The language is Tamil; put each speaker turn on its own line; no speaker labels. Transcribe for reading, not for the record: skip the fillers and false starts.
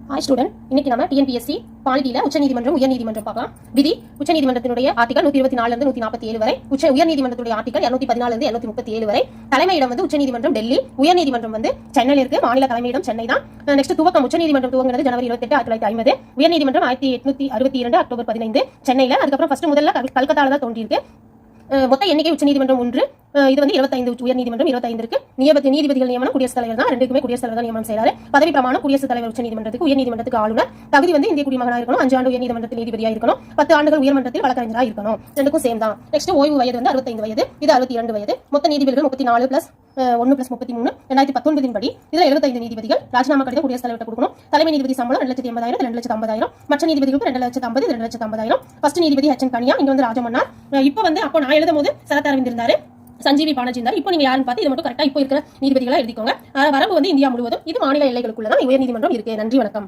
ஹாய் ஸ்டூடெண்ட், இன்னைக்கு நம்ம டிஎன்பிஎஸ்சி பாலிட்டியில உச்சநீதிமன்றம் உயர்நீதிமன்றம் பார்க்கலாம். விதி உச்சநீதிமன்றத்தினுடைய ஆர்டிகல் 124 இருந்து 147 வரை, உயர்நீதிமன்றத்துடைய ஆர்டிகல் 214 இருந்து 237 வரை. தலைமையிடம் வந்து உச்சநீதிமன்றம் டெல்லி, உயர்நீதிமன்றம் வந்து சென்னையில் இருக்கு. மாநில தலைமையிடம் சென்னை தான். நெக்ஸ்ட் துவக்கம் உச்சநீதிமன்றம் துவங்குறது ஜனவரி 28, 1950. உயர்நீதிமன்றம் 1862 அக்டோபர் 15 சென்னையில. அதுக்கப்புறம் ஃபர்ஸ்ட் முதல்ல கல்கத்தால தான் தோன்றியிருக்கு. மொத்த எண்ணிக்கை உச்சநீதிமன்றம் 1, இது வந்து 25, உயர்நீதிமன்றம் 25 இருக்கு. நீதிபதிகள் நியமனம் குடியரசுத் தலைவர் தான், ரெண்டுக்குமே குடியரசுத் தலைவர் தான் நியமனம் செய்யறாரு. பதவி பிரமாணம் குடியரசுத் தலைவர் உச்சநீதிமன்றத்துக்கு, உயர்நீதிமன்றத்துக்கு ஆளுநர். தகுதி வந்து இந்திய குடிமகனா இருக்கணும், 5 ஆண்டு உயர்நீதிமன்றத்தில் நீதிபதியா இருக்கணும், 10 ஆண்டுகள் உயர்மன்றத்தில் வழக்கறிஞரா இருக்கணும். ரெண்டுக்கும் சேம் தான். நெக்ஸ்ட் ஓய்வு வயது வந்து 65 வயது, இது 62 வயது. மொத்த நீதிபதிகள் 34 + 1 + 33 2019 படி இதுல 75 நீதிபதிகள். ராஜினாமா கடிதம் குடியரசுத் தலைவர்கிட்ட கொடுக்கணும். தலைமை நீதிபதி சம்பளம் 2,80,000, 2,50,000. மற்ற நீதிபதிகளுக்கு 2,50,000, 2,50,000. ஃபர்ஸ்ட் நீதிபதி HN கனியா, இங்க வந்து ராஜமன்னார். அப்போ நான் எழுதும் போது சரத் அரவிந்த் இருந்தாரு, சஞ்சீவி பானர்ஜி இருந்தார். இப்போ நீங்க யாருன்னு பார்த்து இது மட்டும் கரெக்டா இப்போ இருக்கிற நீதிபதிகளா எழுதிக்கோங்க. வரம்பு வந்து இந்தியா முழுவதும், இது மாநில எல்லைகளுக்குள்ள தான் உயர்நீதிமன்றம் இருக்கு. நன்றி, வணக்கம்.